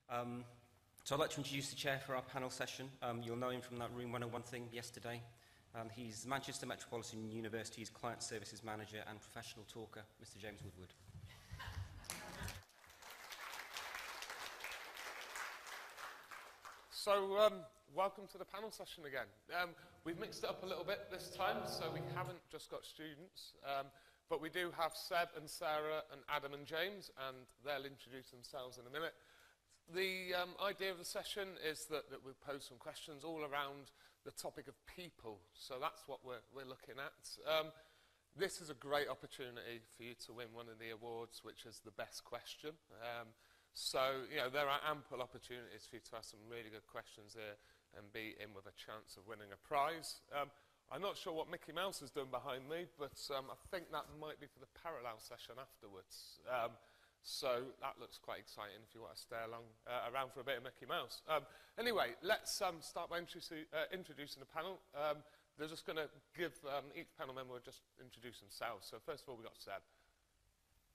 So I'd like to introduce the chair for our panel session. You'll know him from that Room 101 thing yesterday. He's Manchester Metropolitan University's Client Services Manager and Professional Talker, Mr. James Woodward. So, welcome to the panel session again. We've mixed it up a little bit this time, so we haven't just got students, but we do have Seb and Sara and Adam and James, and they'll introduce themselves in a minute. The idea of the session is that we'll pose some questions all around the topic of people, so that's what we're looking at. This is a great opportunity for you to win one of the awards, which is the best question. So, you know, there are ample opportunities for you to ask some really good questions here and be in with a chance of winning a prize. I'm not sure what Mickey Mouse has done behind me, but I think that might be for the parallel session afterwards. So that looks quite exciting if you want to stay around for a bit of Mickey Mouse. Anyway, let's start by introducing the panel. They're just going to give each panel member just introduce themselves. So first of all, we've got Seb.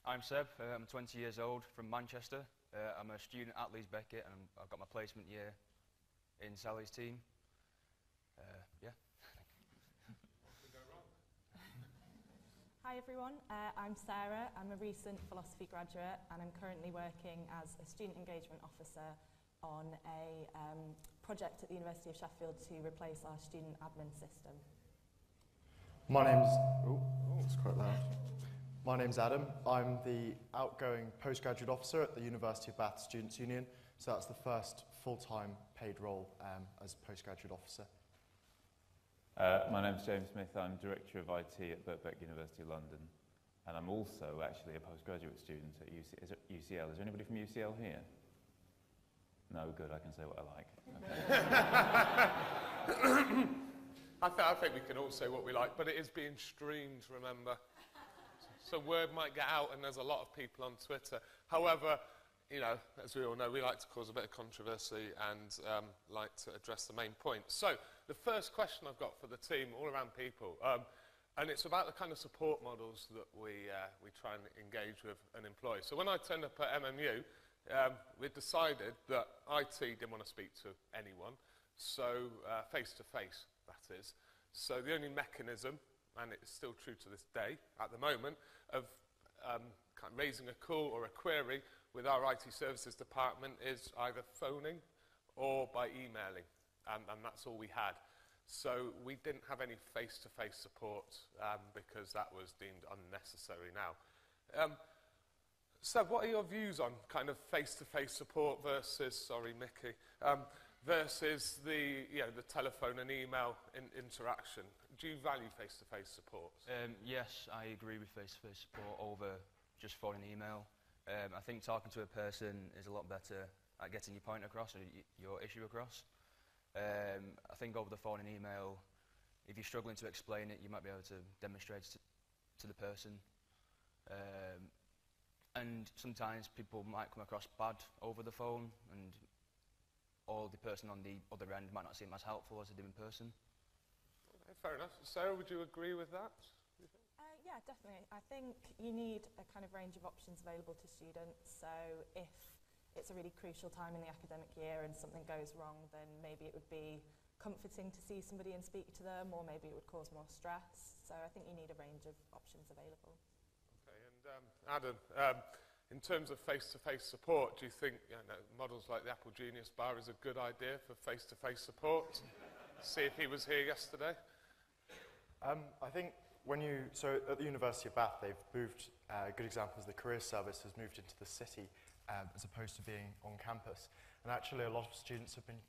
I'm Seb. I'm 20 years old, from Manchester. I'm a student at Leeds Beckett, and I've got my placement year in Sally's team. Yeah. Hi everyone, I'm Sara. I'm a recent philosophy graduate and I'm currently working as a student engagement officer on a project at the University of Sheffield to replace our student admin system. My name's it's quite loud. My name's Adam. I'm the outgoing postgraduate officer at the University of Bath Students' Union, so that's the first full-time paid role as postgraduate officer. My name's James Smith. I'm Director of IT at Birkbeck, University of London, and I'm also actually a postgraduate student at UCL. Is there anybody from UCL here? No, good, I can say what I like. Okay. I think we can all say what we like, but it is being streamed, remember. So word might get out, and there's a lot of people on Twitter. However, you know, as we all know, we like to cause a bit of controversy and like to address the main point. So the first question I've got for the team, all around people, and it's about the kind of support models that we try and engage with and employ. So when I turned up at MMU, we decided that IT didn't want to speak to anyone, so face-to-face, that is. So the only mechanism, and it's still true to this day at the moment, of kind of raising a call or a query with our IT services department is either phoning or by emailing, and that's all we had. So we didn't have any face-to-face support because that was deemed unnecessary now. So what are your views on kind of face-to-face support versus, sorry Mickey, versus the telephone and email interaction? Do you value face-to-face support? Yes, I agree with face-to-face support over just phone and email. I think talking to a person is a lot better at getting your point across or your issue across. I think over the phone and email, if you're struggling to explain it, you might be able to demonstrate to the person. And sometimes people might come across bad over the phone, or the person on the other end might not seem as helpful as they do in person. Okay, fair enough. Sarah, would you agree with that? Yeah, definitely. I think you need a kind of range of options available to students. So if it's a really crucial time in the academic year and something goes wrong, then maybe it would be comforting to see somebody and speak to them, or maybe it would cause more stress. So I think you need a range of options available. Okay, and Adam, in terms of face-to-face support, do you think models like the Apple Genius Bar is a good idea for face-to-face support? See if he was here yesterday. I think so at the University of Bath, they've moved, a good example is the career service has moved into the city as opposed to being on campus. And actually a lot of students have been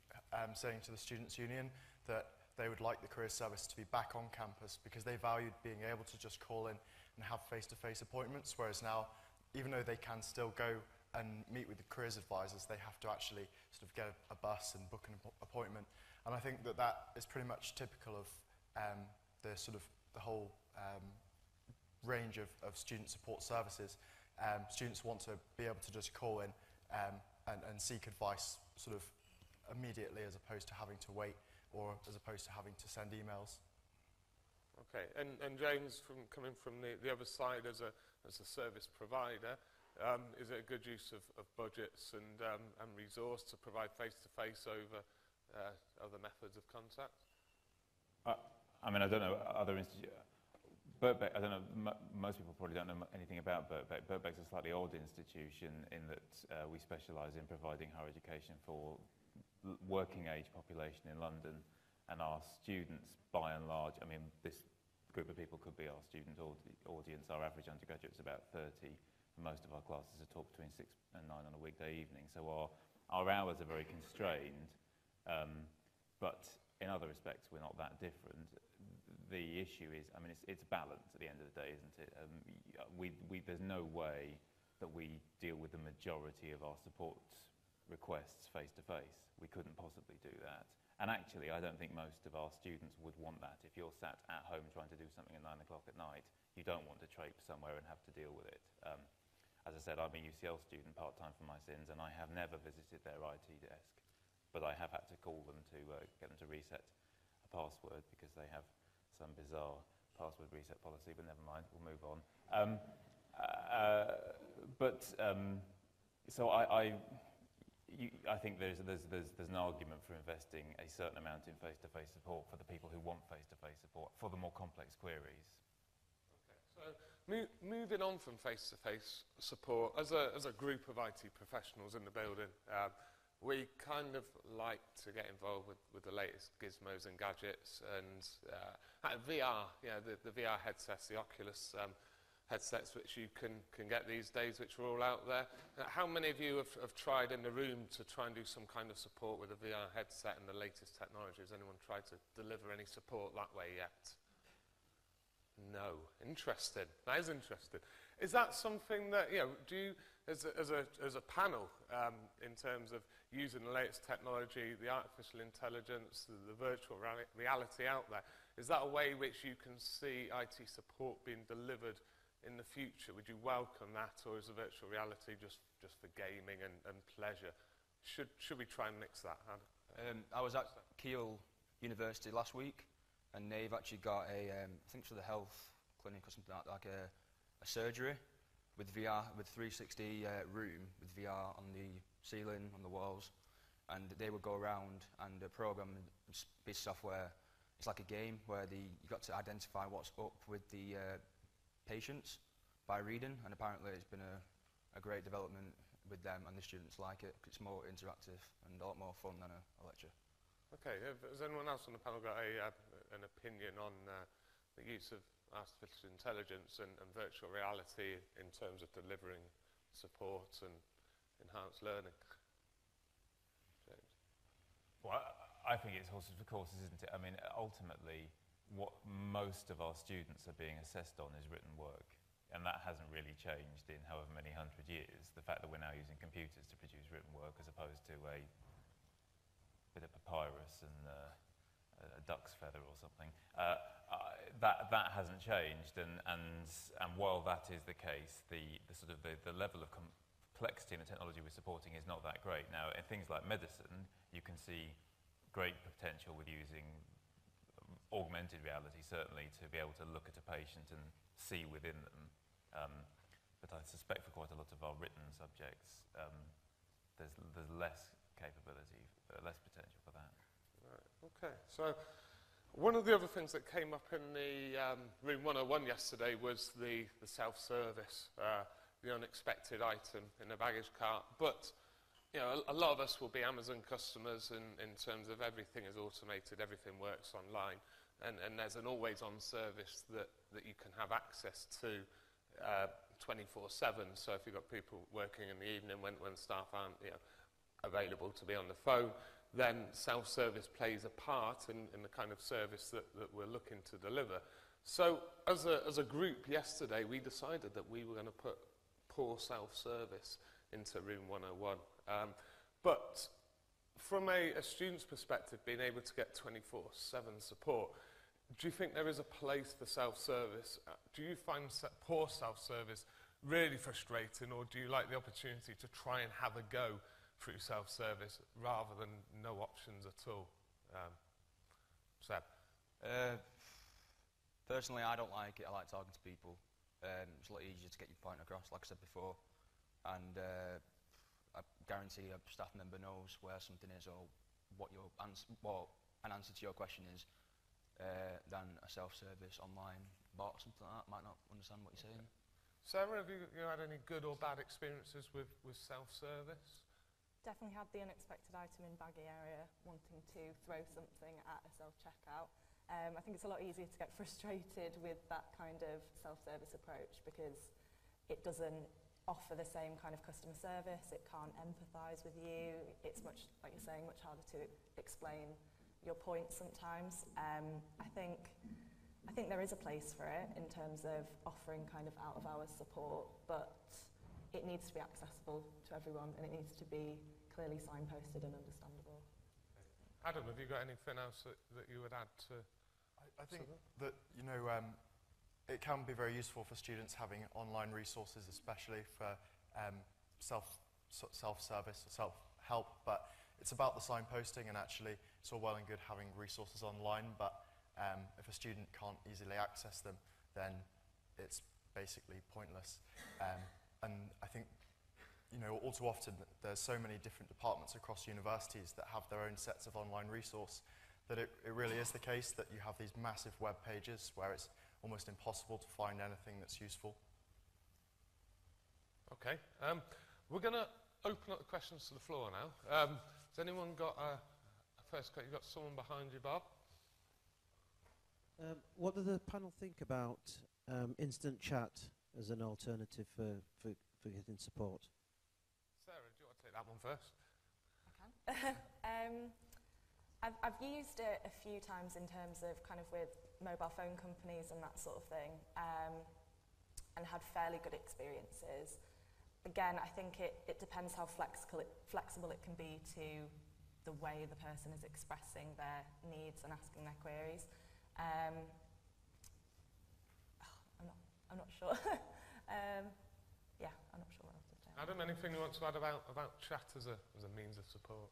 saying to the Students' Union that they would like the career service to be back on campus because they valued being able to just call in and have face-to-face appointments, whereas now, even though they can still go and meet with the careers advisors, they have to actually sort of get a bus and book an appointment. And I think that is pretty much typical of the whole range of student support services. Students want to be able to just call in and seek advice sort of immediately as opposed to having to wait or as opposed to having to send emails. Okay, and James, coming from the other side as a service provider, Is it a good use of budgets and resource to provide face-to-face over other methods of contact? I mean, I don't know other institutions. Birkbeck, I don't know, most people probably don't know anything about Birkbeck. Birkbeck's a slightly odd institution in that we specialise in providing higher education for working age population in London, and our students, by and large, I mean, this group of people could be our student audience. Our average undergraduate is about 30. Most of our classes are taught between 6 and 9 on a weekday evening, so our hours are very constrained, but in other respects we're not that different. The issue is, I mean, it's balance at the end of the day, isn't it? There's no way that we deal with the majority of our support requests face-to-face. We couldn't possibly do that. And actually, I don't think most of our students would want that. If you're sat at home trying to do something at 9 o'clock at night, you don't want to traipse somewhere and have to deal with it. As I said, I'm a UCL student part-time for my sins, and I have never visited their IT desk. But I have had to call them to get them to reset a password because they have some bizarre password reset policy, but never mind, we'll move on. So I think there's an argument for investing a certain amount in face-to-face support for the people who want face-to-face support for the more complex queries. Okay, so moving on from face-to-face support, as a group of IT professionals in the building, we kind of like to get involved with the latest gizmos and gadgets and VR, you know, the VR headsets, the Oculus headsets which you can get these days, which are all out there. How many of you have tried in the room to try and do some kind of support with a VR headset and the latest technology? Has anyone tried to deliver any support that way yet? No. Interesting. That is interesting. Is that something that, you know, do you, as a panel, in terms of using the latest technology, the artificial intelligence, the virtual reality out there, is that a way which you can see IT support being delivered in the future? Would you welcome that, or is the virtual reality just for gaming and pleasure? Should we try and mix that? I was at Keele University last week, and they've actually got a, I think it's for the health clinic or something like a surgery with VR, with 360 room with VR on the ceiling, on the walls, and they would go around and program this software. It's like a game where you got to identify what's up with the patients by reading, and apparently it's been a great development with them, and the students like it because it's more interactive and a lot more fun than a lecture. Okay, has anyone else on the panel got an opinion on the use of artificial intelligence and virtual reality in terms of delivering support and enhanced learning? James? Well, I think it's horses for courses, isn't it? I mean, ultimately, what most of our students are being assessed on is written work, and that hasn't really changed in however many 100 years. The fact that we're now using computers to produce written work as opposed to a bit of papyrus and a duck's feather or something, that hasn't changed, and while that is the case, the level of complexity in the technology we're supporting is not that great. Now, in things like medicine, you can see great potential with using augmented reality, certainly, to be able to look at a patient and see within them. But I suspect for quite a lot of our written subjects, there's less capability, less potential for that. Right, okay. So one of the other things that came up in the Room 101 yesterday was the self-service, the unexpected item in the baggage cart. But you know, a lot of us will be Amazon customers in terms of everything is automated, everything works online, and there's an always-on service that you can have access to 24/7. So if you've got people working in the evening when staff aren't available to be on the phone, then self-service plays a part in the kind of service that we're looking to deliver. So as a group yesterday, we decided that we were going to put poor self-service into Room 101. But from a student's perspective, being able to get 24/7 support, do you think there is a place for self-service? Do you find poor self-service really frustrating, or do you like the opportunity to try and have a go through self-service rather than no options at all? Seb? Personally, I don't like it. I like talking to people. It's a lot easier to get your point across, like I said before. and I guarantee a staff member knows where something is or what an answer to your question is, than a self-service online bot or something like that might not understand what you're saying. Sarah, have you had any good or bad experiences with self-service? Definitely had the unexpected item in baggy area wanting to throw something at a self-checkout. I think it's a lot easier to get frustrated with that kind of self-service approach because it doesn't offer the same kind of customer service, it can't empathise with you, it's much, like you're saying, much harder to explain your points sometimes. I think there is a place for it in terms of offering kind of out-of-hours support, but it needs to be accessible to everyone and it needs to be clearly signposted and understandable. Adam, have you got anything else that you would add to? I think that, you know, it can be very useful for students having online resources, especially for self-service or self-help, but it's about the signposting, and actually it's all well and good having resources online, but if a student can't easily access them, then it's basically pointless. And I think, you know, all too often there's so many different departments across universities that have their own sets of online resource that it really is the case that you have these massive web pages where it's almost impossible to find anything that's useful. Okay, we're going to open up the questions to the floor now. Has anyone got a first? You've got someone behind you, Bob. What does the panel think about instant chat as an alternative for getting support? Sarah, do you want to take that one first? I can. I've used it a few times in terms of kind of with mobile phone companies and that sort of thing, and had fairly good experiences. Again, I think it depends how flexible it can be to the way the person is expressing their needs and asking their queries. I'm not sure. Yeah, I'm not sure what else to say. Adam, anything you want to add about chat as a means of support?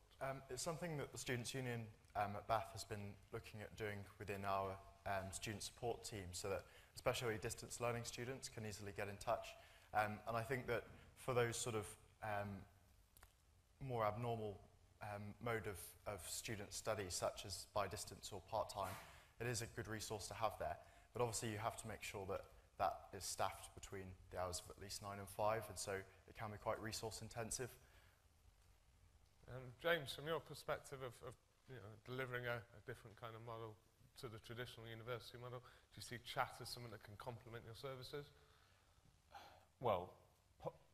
It's something that the Students' Union at Bath has been looking at doing within our student support team, so that especially distance learning students can easily get in touch. And I think that for those sort of more abnormal mode of student study, such as by distance or part-time, it is a good resource to have there. But obviously you have to make sure that that is staffed between the hours of at least 9 and 5, and so it can be quite resource intensive. James, from your perspective of you know, delivering a different kind of model to the traditional university model, do you see chat as something that can complement your services? Well,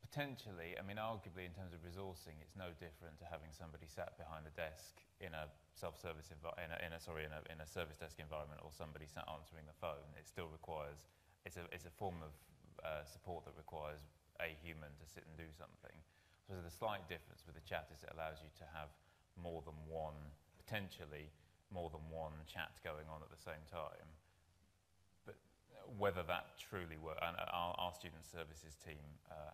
potentially. I mean, arguably, in terms of resourcing, it's no different to having somebody sat behind a desk in a self-service in a service desk environment, or somebody sat answering the phone. It still requires. It's a form of support that requires a human to sit and do something. So the slight difference with the chat is it allows you to have potentially more than one chat going on at the same time. But whether that truly works, and our student services team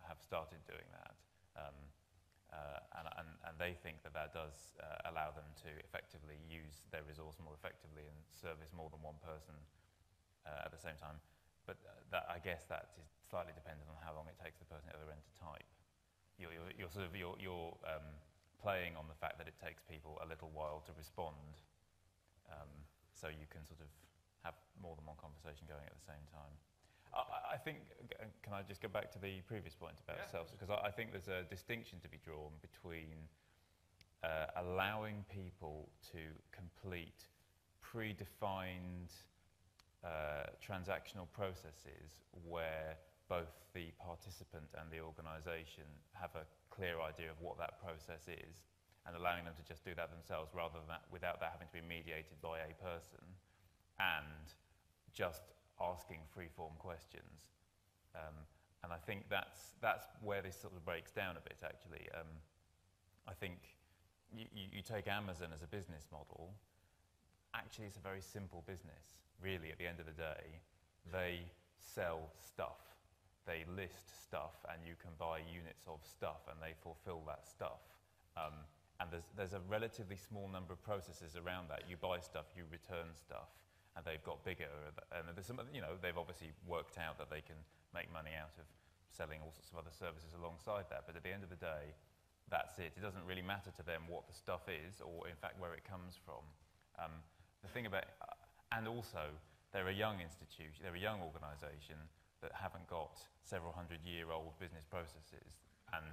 have started doing that, and they think that does allow them to effectively use their resource more effectively and service more than one person at the same time. But I guess that is slightly dependent on how long it takes the person at the other end to type. You're playing on the fact that it takes people a little while to respond, so you can sort of have more than one conversation going at the same time. I think, can I just go back to the previous point about self? Because I think there's a distinction to be drawn between allowing people to complete predefined transactional processes where both the participant and the organisation have a clear idea of what that process is, and allowing them to just do that themselves rather than without that having to be mediated by a person, and just asking free-form questions. And I think that's where this sort of breaks down a bit, actually. I think you take Amazon as a business model. Actually, it's a very simple business, really, at the end of the day. They sell stuff. They list stuff, and you can buy units of stuff, and they fulfill that stuff. And there's a relatively small number of processes around that. You buy stuff, you return stuff, and they've got bigger. And there's some, they've obviously worked out that they can make money out of selling all sorts of other services alongside that. But at the end of the day, that's it. It doesn't really matter to them what the stuff is, or in fact where it comes from. The thing about, and also they're a young institution, they're a young organisation that haven't got several hundred-year-old business processes and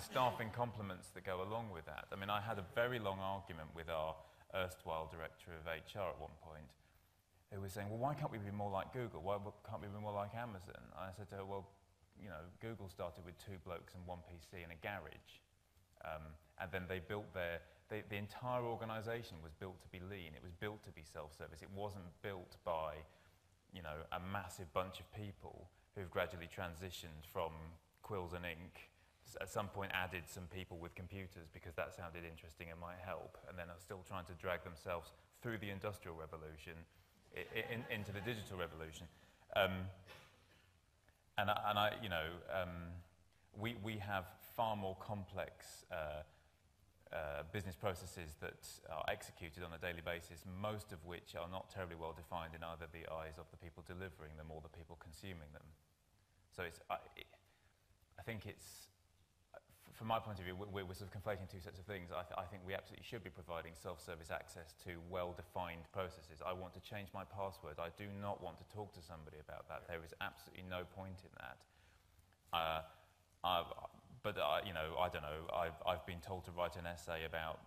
staffing complements that go along with that. I mean, I had a very long argument with our erstwhile director of HR at one point, who was saying, well, why can't we be more like Google? Why can't we be more like Amazon? And I said to her, well, you know, Google started with 2 blokes and 1 PC in a garage. And then they built the entire organisation was built to be lean. It was built to be self-service. It wasn't built by, you know, a massive bunch of people who've gradually transitioned from quills and ink, at some point added some people with computers because that sounded interesting and might help, and then are still trying to drag themselves through the Industrial Revolution into the digital revolution. We have far more complex business processes that are executed on a daily basis, most of which are not terribly well defined in either the eyes of the people delivering them or the people consuming them. So I think it's, from my point of view, we're sort of conflating two sets of things. I think we absolutely should be providing self-service access to well-defined processes. I want to change my password. I do not want to talk to somebody about that. There is absolutely no point in that. I don't know. I've been told to write an essay about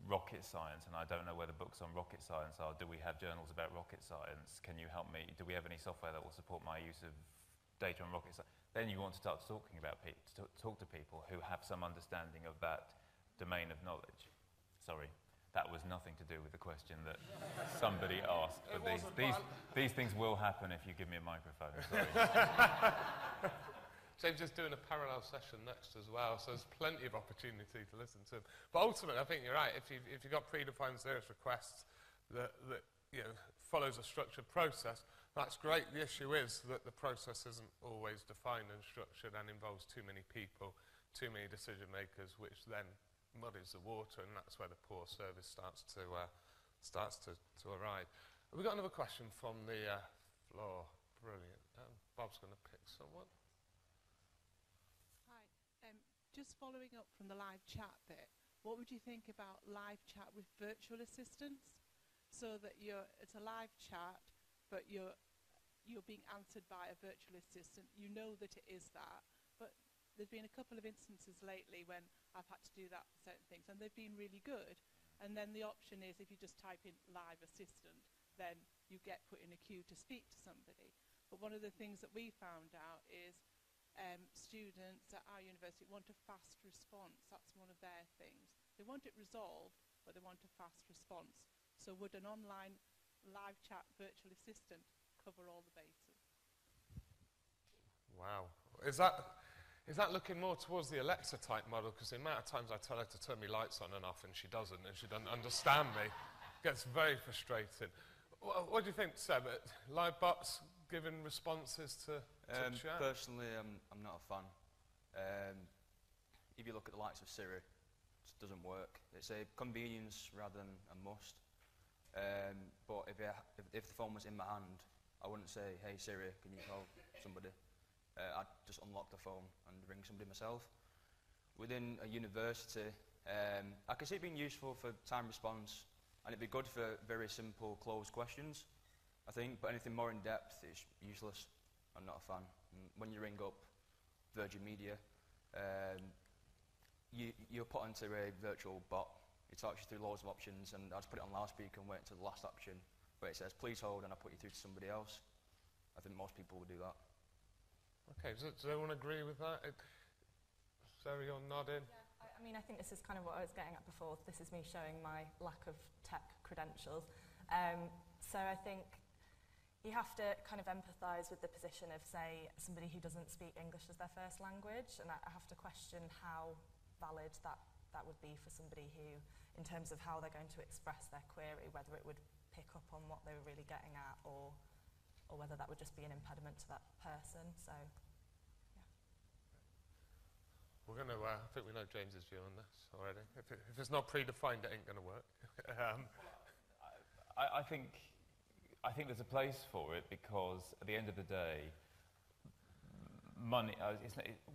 rocket science, and I don't know where the books on rocket science are. Do we have journals about rocket science? Can you help me? Do we have any software that will support my use of data on rocket science? Then you want to start talking about talk to people who have some understanding of that domain of knowledge. Sorry, that was nothing to do with the question that somebody asked. But these things will happen if you give me a microphone. Sorry. James is doing a parallel session next as well, so there's plenty of opportunity to listen to him. But ultimately, I think you're right. If you've got predefined service requests that follows a structured process, that's great. The issue is that the process isn't always defined and structured and involves too many people, too many decision makers, which then muddies the water, and that's where the poor service starts to arrive. Have we got another question from the floor? Brilliant. Bob's going to pick someone. Hi. Just following up from the live chat bit, what would you think about live chat with virtual assistants? So that it's a live chat, but you're being answered by a virtual assistant. You know that it is that, but there's been a couple of instances lately when I've had to do that for certain things, and they've been really good. And then the option is, if you just type in live assistant, then you get put in a queue to speak to somebody. But one of the things that we found out is students at our university want a fast response. That's one of their things. They want it resolved, but they want a fast response. So would an online live chat virtual assistant cover all the bases? Wow. Is that looking more towards the Alexa type model? Because the amount of times I tell her to turn my lights on and off and she doesn't understand me, gets very frustrating. What do you think, Seb? Live bots giving responses to chat? Personally, I'm not a fan. If you look at the likes of Siri, it doesn't work. It's a convenience rather than a must. But if the phone was in my hand, I wouldn't say, hey Siri, can you call somebody? I'd just unlock the phone and ring somebody myself. Within a university, I can see it being useful for time response, and it'd be good for very simple closed questions, I think, but anything more in depth is useless. I'm not a fan. And when you ring up Virgin Media, you're put into a virtual bot. It talks you through loads of options, and I just put it on loudspeaker and wait until the last option where it says, please hold, and I put you through to somebody else. I think most people would do that. Okay, does everyone agree with that? Sarah, you're nodding. Yeah, I mean, I think this is kind of what I was getting at before. This is me showing my lack of tech credentials. So I think you have to kind of empathise with the position of, say, somebody who doesn't speak English as their first language, and I have to question how valid that would be for somebody who, in terms of how they're going to express their query, whether it would pick up on what they were really getting at, or whether that would just be an impediment to that person. So, yeah. We're going to, I think we know James's view on this already. If it's not predefined, it ain't going to work. I think there's a place for it, because at the end of the day, money,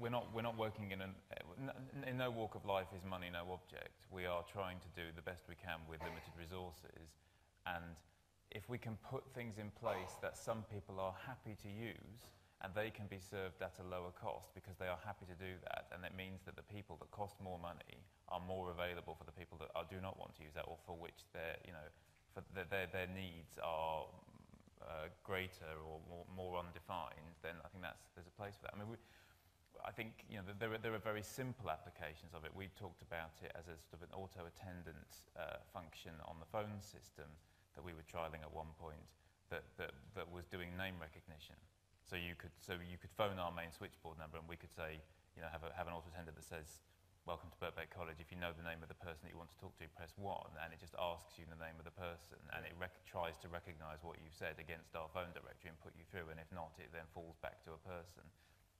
we're not working in no walk of life is money no object. We are trying to do the best we can with limited resources, and if we can put things in place that some people are happy to use, and they can be served at a lower cost because they are happy to do that, and it means that the people that cost more money are more available for the people that do not want to use that, or for which their their needs are greater or more undefined, then I think there's a place for that. I mean, I think there are very simple applications of it. We talked about it as a sort of an auto-attendant function on the phone system that we were trialling at one point that was doing name recognition. So you could phone our main switchboard number, and we could say, have an auto-attendant that says, "Welcome to Birkbeck College. If you know the name of the person that you want to talk to, press 1," and it just asks you the name of the person, and it tries to recognise what you've said against our phone directory and put you through, and if not, it then falls back to a person.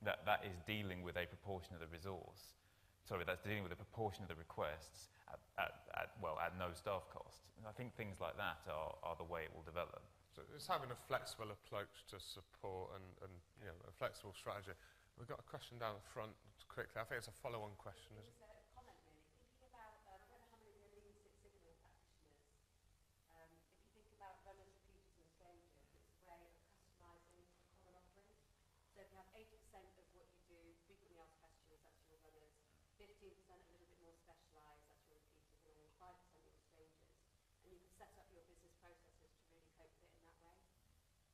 That is dealing with a proportion of the resource. Sorry, that's dealing with a proportion of the requests at no staff cost. And I think things like that are the way it will develop. So it's having a flexible approach to support and a flexible strategy. We've got a question down the front quickly. I think it's a follow-on question. It was a comment really. Thinking about, I don't know how many of you are Lean Six Sigma practitioners. If you think about runners, repeaters and strangers, it's a way of customising a common offering. So if you have 80% of what you do, frequently asked questions, that's your runners, 15% a little bit more specialised, that's your repeaters, and only 5% your strangers. And you can set up your business processes to really cope with it in that way.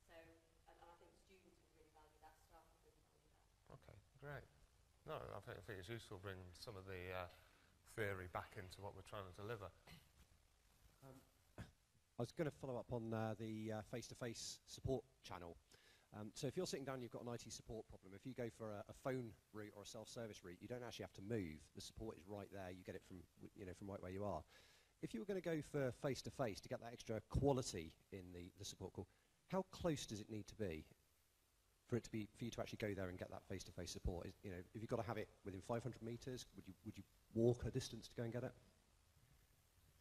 So, and I think students would really value that, staff would really value that. Okay, great. No, I think it's useful bringing some of the theory back into what we're trying to deliver. I was going to follow up on the face-to-face support channel. So if you're sitting down and you've got an IT support problem, if you go for a phone route or a self-service route, you don't actually have to move. The support is right there. You get it from right where you are. If you were going to go for face-to-face to get that extra quality in the support call, how close does it need to be for you to actually go there and get that face-to-face support? If you've got to have it within 500 metres, would you walk a distance to go and get it?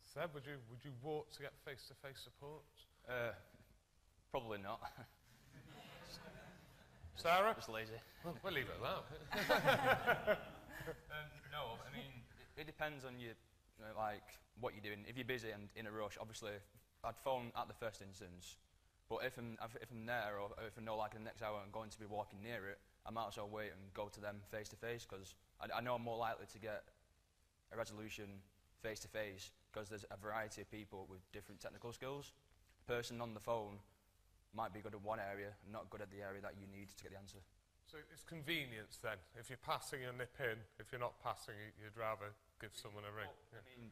Seb, would you walk to get face-to-face support? Probably not. Sarah? Just lazy. We'll leave it at that. No, I mean, it depends on what you're doing. If you're busy and in a rush, obviously, I'd phone at the first instance. But if I'm there, or if I know in the next hour I'm going to be walking near it, I might as well wait and go to them face to face, because I know I'm more likely to get a resolution face to face because there's a variety of people with different technical skills. The person on the phone might be good at one area and not good at the area that you need to get the answer. So it's convenience then. If you're passing, you nip in. If you're not passing, you'd rather give someone a ring. Well, I mean,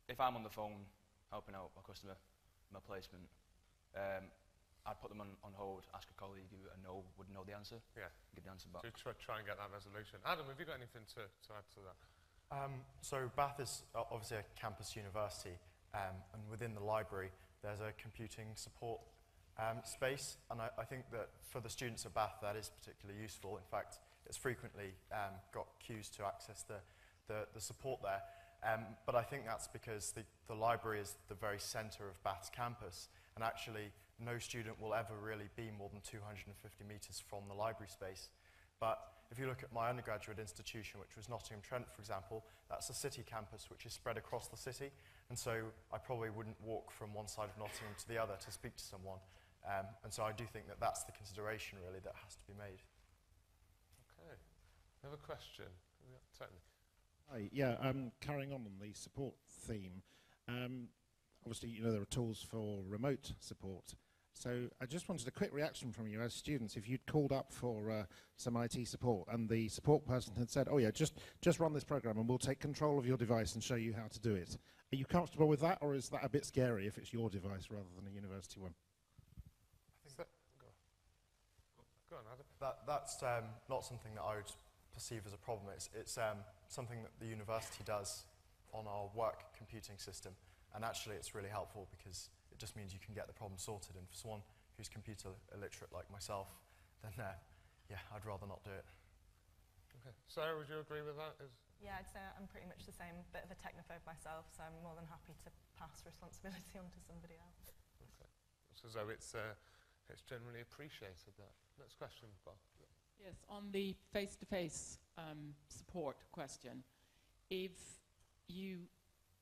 if I'm on the phone helping out a customer, my placement, I'd put them on hold, ask a colleague who I know would know the answer, give the answer back. So try and get that resolution. Adam, have you got anything to add to that? So Bath is obviously a campus university, and within the library there's a computing support space, and I think that for the students at Bath that is particularly useful. In fact, it's frequently got queues to access the support there. But I think that's because the library is the very centre of Bath's campus, and actually no student will ever really be more than 250 metres from the library space. But if you look at my undergraduate institution, which was Nottingham Trent, for example, that's a city campus which is spread across the city, and so I probably wouldn't walk from one side of Nottingham to the other to speak to someone. And so I do think that that's the consideration, really, that has to be made. Okay. I have a question. Totally. Hi, carrying on the support theme, obviously, there are tools for remote support. So I just wanted a quick reaction from you as students. If you'd called up for some IT support and the support person had said, "Oh yeah, just run this program and we'll take control of your device and show you how to do it." Are you comfortable with that, or is that a bit scary if it's your device rather than a university one? I think go on, Adam. That's not something that I would perceive as a problem. It's something that the university does on our work computing system, and actually it's really helpful because it just means you can get the problem sorted, and for someone who's computer illiterate like myself, then I'd rather not do it. Okay. Sarah, would you agree with that? Yeah, I'd say I'm pretty much the same, bit of a technophobe myself, so I'm more than happy to pass responsibility on to somebody else. Okay. So it's generally appreciated, that. Next question, Bob. Yes, on the face-to-face support question, if you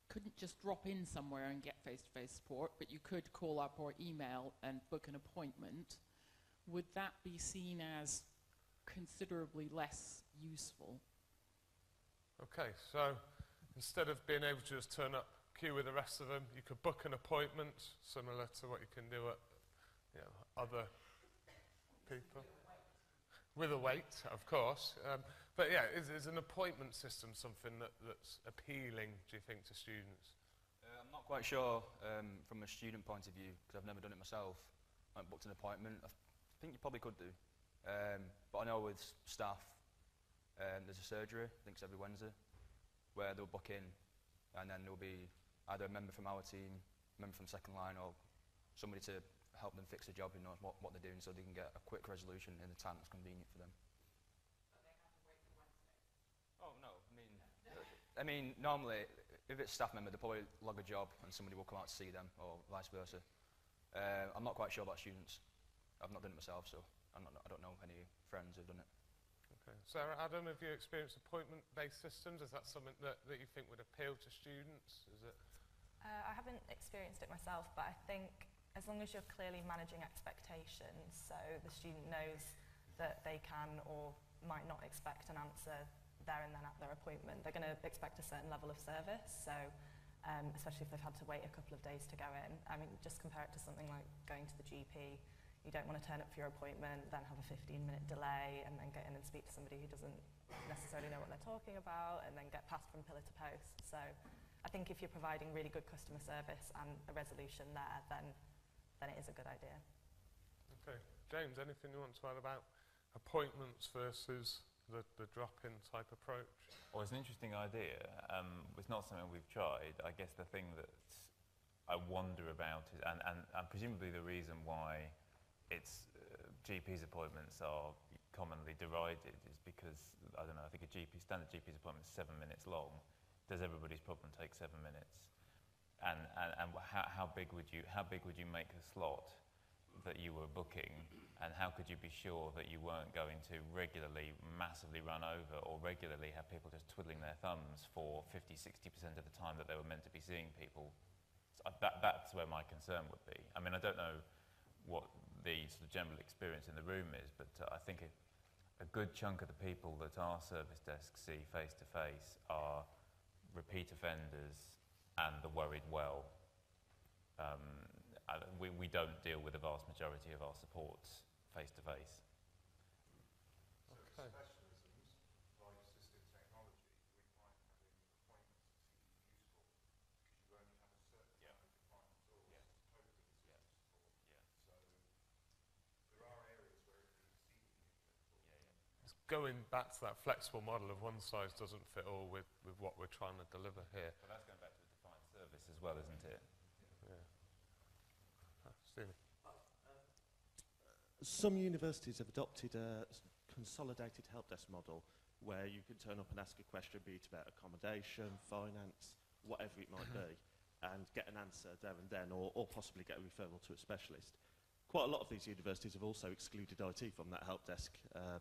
couldn't just drop in somewhere and get face-to-face support, but you could call up or email and book an appointment, would that be seen as considerably less useful? Okay, so instead of being able to just turn up, queue with the rest of them, you could book an appointment, similar to what you can do at other people. With a wait, of course. But yeah, is an appointment system something that's appealing, do you think, to students? I'm not quite sure from a student point of view, because I've never done it myself. I haven't booked an appointment. I think you probably could do. But I know with staff, there's a surgery, I think it's every Wednesday, where they'll book in, and then there'll be either a member from our team, a member from second line, or somebody to help them fix a job who knows what they're doing, so they can get a quick resolution in the time that's convenient for them. But they have to wait for Wednesday? Oh, no. I mean, normally, if it's a staff member, they'll probably log a job and somebody will come out to see them, or vice versa. I'm not quite sure about students. I've not done it myself, so I don't know any friends who've done it. Okay. Sarah, Adam, have you experienced appointment-based systems? Is that something that you think would appeal to students? Is it? I haven't experienced it myself, but I think as long as you're clearly managing expectations, so the student knows that they can or might not expect an answer there and then at their appointment, they're going to expect a certain level of service. So especially if they've had to wait a couple of days to go in. I mean, just compare it to something like going to the GP. You don't want to turn up for your appointment, then have a 15-minute delay, and then get in and speak to somebody who doesn't necessarily know what they're talking about, and then get passed from pillar to post. So I think if you're providing really good customer service and a resolution there, then it is a good idea. Okay. James, anything you want to add about appointments versus the drop-in type approach? Well, it's an interesting idea. It's not something we've tried. I guess the thing that I wonder about is, and presumably the reason why it's GP's appointments are commonly derided is because, I don't know, I think standard GP's appointment is 7 minutes long. Does everybody's problem take 7 minutes? And how big would you make the slot that you were booking, and how could you be sure that you weren't going to regularly massively run over, or regularly have people just twiddling their thumbs for 50-60% of the time that they were meant to be seeing people? So that's where my concern would be. I mean, I don't know what the sort of general experience in the room is, but I think a good chunk of the people that our service desk see face to face are repeat offenders and the worried well. We don't deal with the vast majority of our supports face to face. Okay. Specialisms, like assistive technology, we find having appointments exceedingly useful, because you only have a certain amount of defined tools to cope with assistive support. So there are areas where it is exceedingly applicable. It's going back to that flexible model of one size doesn't fit all with what we're trying to deliver here. But that's going back to a defined service as well, isn't it? Yeah. Stephen. Some universities have adopted a consolidated help desk model where you can turn up and ask a question, be it about accommodation, finance, whatever it might be, and get an answer there and then, or possibly get a referral to a specialist. Quite a lot of these universities have also excluded IT from that help desk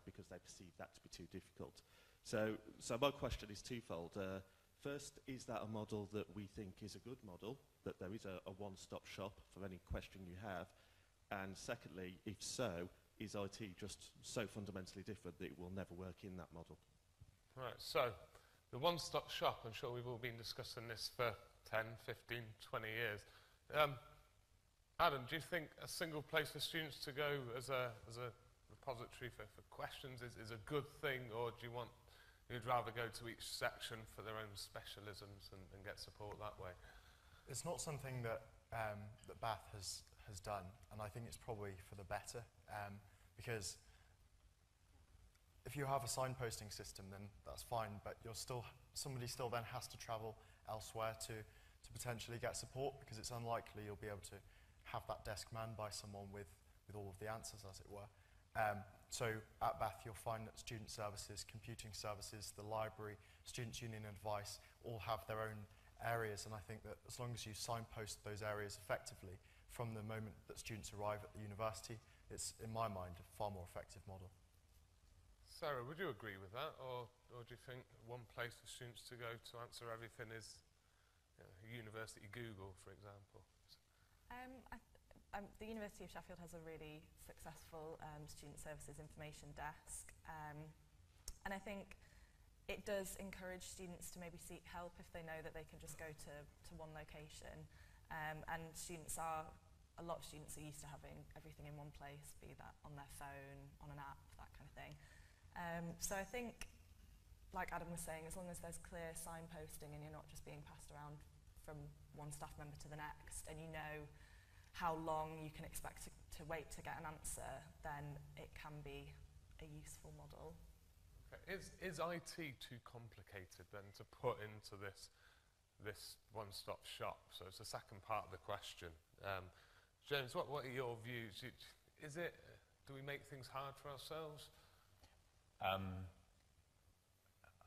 because they perceive that to be too difficult. So my question is twofold. First, is that a model that we think is a good model, that there is a one-stop shop for any question you have? And secondly, if so, is IT just so fundamentally different that it will never work in that model? Right, so the one-stop shop, I'm sure we've all been discussing this for 10, 15, 20 years. Adam, do you think a single place for students to go as a repository for questions is a good thing, or do you'd rather go to each section for their own specialisms and get support that way? It's not something that Bath has done, and I think it's probably for the better, because if you have a signposting system, then that's fine, but somebody still then has to travel elsewhere to potentially get support, because it's unlikely you'll be able to have that desk manned by someone with all of the answers, as it were. So at Bath, you'll find that student services, computing services, the library, Students' Union Advice all have their own areas, and I think that as long as you signpost those areas effectively from the moment that students arrive at the university, it's, in my mind, a far more effective model. Sarah, would you agree with that, or do you think one place for students to go to answer everything is University Google, for example? The University of Sheffield has a really successful student services information desk, and I think it does encourage students to maybe seek help if they know that they can just go to one location, and a lot of students are used to having everything in one place, be that on their phone, on an app, that kind of thing. So I think, like Adam was saying, as long as there's clear signposting and you're not just being passed around from one staff member to the next, and you know how long you can expect to wait to get an answer, then it can be a useful model. Okay. Is IT too complicated then to put into this one-stop shop? So it's the second part of the question. James, what are your views? Do we make things hard for ourselves?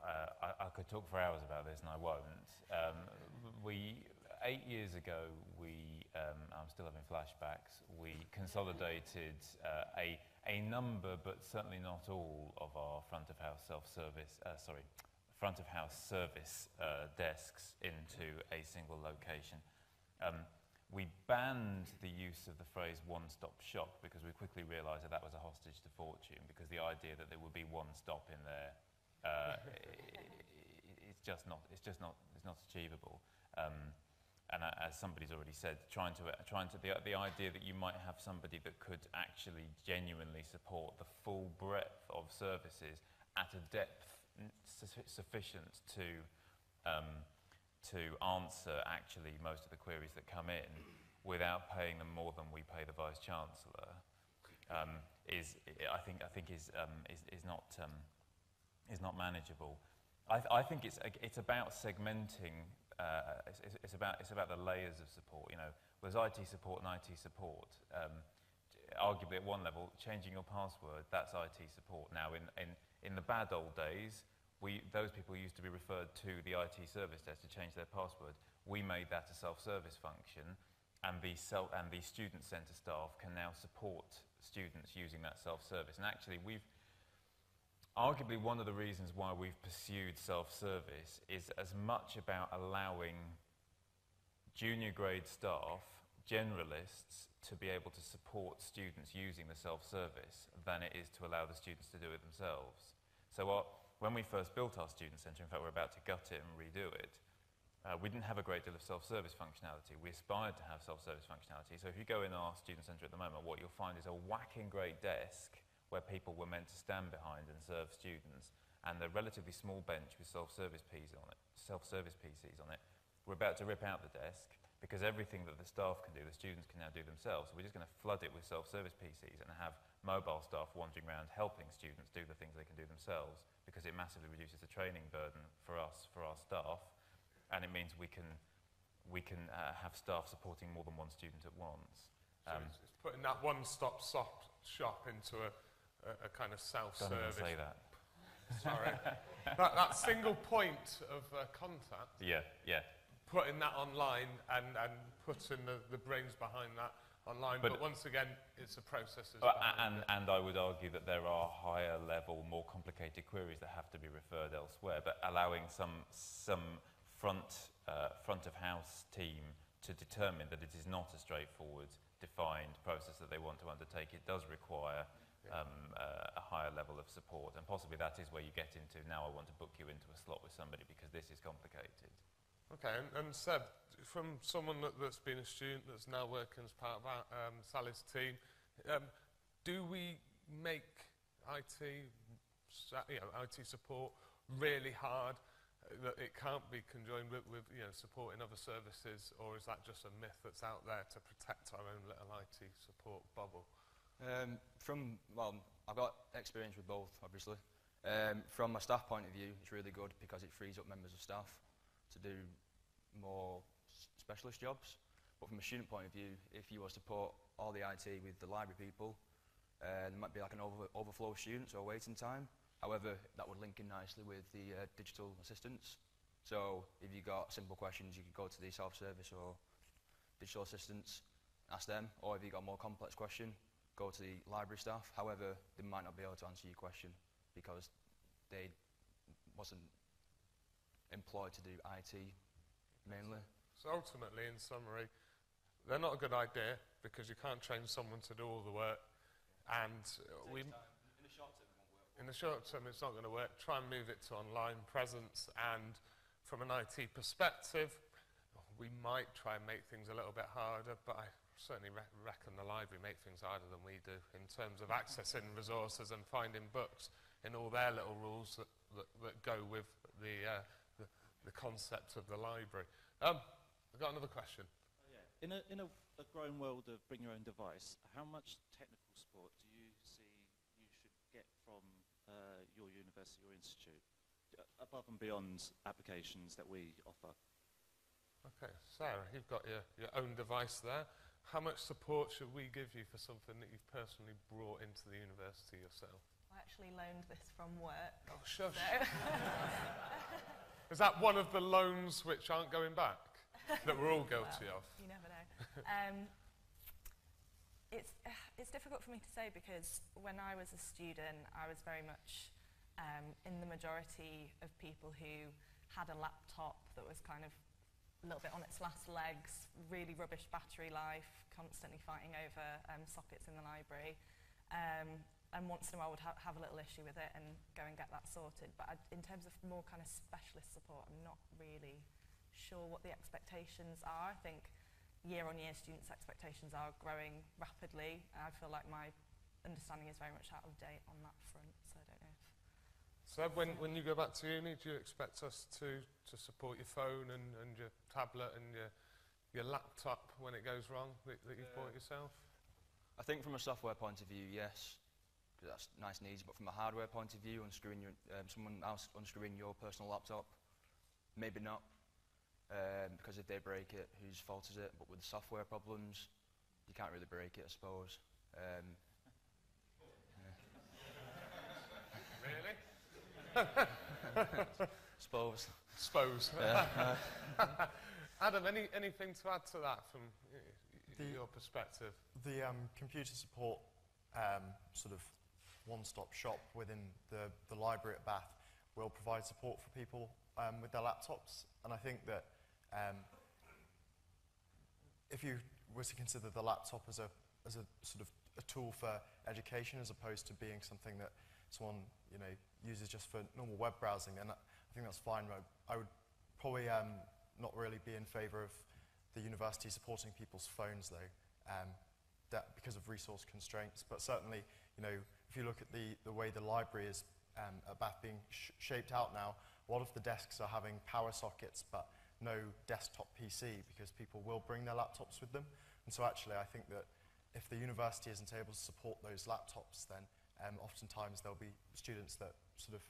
I could talk for hours about this, and I won't. 8 years ago, I'm still having flashbacks, we consolidated a number, but certainly not all, of our front-of-house service desks into a single location. We banned the use of the phrase one-stop shop because we quickly realised that was a hostage to fortune, because the idea that there would be one stop in there it's not achievable. And as somebody's already said, the idea that you might have somebody that could actually genuinely support the full breadth of services at a depth sufficient to answer actually most of the queries that come in without paying them more than we pay the Vice Chancellor is not manageable. I think it's about segmenting. It's about the layers of support. There's IT support and IT support. Arguably, at one level, changing your password, that's IT support. Now, in the bad old days, those people used to be referred to the IT service desk to change their password. We made that a self-service function, and the student centre staff can now support students using that self-service. And actually, arguably, one of the reasons why we've pursued self-service is as much about allowing junior grade staff, generalists, to be able to support students using the self-service than it is to allow the students to do it themselves. So when we first built our student centre, in fact we're about to gut it and redo it, we didn't have a great deal of self-service functionality. We aspired to have self-service functionality. So if you go in our student centre at the moment, what you'll find is a whacking great desk where people were meant to stand behind and serve students, and a relatively small bench with self-service PCs on it. We're about to rip out the desk because everything that the staff can do, the students can now do themselves. So we're just going to flood it with self-service PCs and have mobile staff wandering around helping students do the things they can do themselves, because it massively reduces the training burden for our staff, and it means we can have staff supporting more than one student at once. So it's putting that one-stop shop into a kind of self-service. Don't even say that. Sorry. that single point of contact. Yeah. Putting that online and putting the brains behind that online. But once again, it's a process. And I would argue that there are higher level, more complicated queries that have to be referred elsewhere. But allowing some front of house team to determine that it is not a straightforward, defined process that they want to undertake, it does require a higher level of support, and possibly that is where you get into, now I want to book you into a slot with somebody because this is complicated. Okay, and Seb, from someone that's been a student that's now working as part of Sally's team, do we make IT support really hard, that it can't be conjoined with supporting other services, or is that just a myth that's out there to protect our own little IT support bubble? I've got experience with both, obviously. From a staff point of view, it's really good because it frees up members of staff to do more specialist jobs. But from a student point of view, if you was to put all the IT with the library people, there might be like an overflow of students or waiting time. However, that would link in nicely with the digital assistants. So if you got simple questions, you could go to the self-service or digital assistants, ask them, or if you got a more complex question, go to the library staff. However, they might not be able to answer your question because they wasn't employed to do IT mainly. So ultimately, in summary, they're not a good idea because you can't train someone to do all the work, and in the short term it's not going to work. Try and move it to online presence, and from an IT perspective, we might try and make things a little bit harder, but I certainly reckon the library make things harder than we do in terms of accessing resources and finding books in all their little rules that go with the concept of the library. I've got another question. In a growing world of bring your own device, how much technical support do you see you should get from your university or institute, above and beyond applications that we offer? Okay, Sarah, you've got your own device there. How much support should we give you for something that you've personally brought into the university yourself? I actually loaned this from work. Oh, shush. So Is that one of the loans which aren't going back that we're all guilty of? You never know. It's difficult for me to say because when I was a student, I was very much in the majority of people who had a laptop that was kind of a little bit on its last legs, really rubbish battery life, constantly fighting over sockets in the library. And once in a while would have a little issue with it and go and get that sorted. But in terms of more kind of specialist support, I'm not really sure what the expectations are. I think year on year students' expectations are growing rapidly. I feel like my understanding is very much out of date on that front, so I don't know if... So when you go back to uni, do you expect us to support your phone and your tablet and your laptop when it goes wrong that you've bought yourself? I think from a software point of view, yes, because that's nice and easy, but from a hardware point of view, unscrewing someone else unscrewing your personal laptop, maybe not. Because if they break it, whose fault is it? But with software problems, you can't really break it, I suppose. Really? Suppose. Adam, anything to add to that from your perspective? The computer support sort of one-stop shop within the library at Bath will provide support for people with their laptops, and I think that if you were to consider the laptop as a sort of a tool for education as opposed to being something that someone uses just for normal web browsing, then I think that's fine. I would probably not really be in favour of the university supporting people's phones though, because of resource constraints. But certainly, if you look at the way the library is at Bath being shaped out now, a lot of the desks are having power sockets but no desktop PC because people will bring their laptops with them. And so actually I think that if the university isn't able to support those laptops, then oftentimes there'll be students that sort of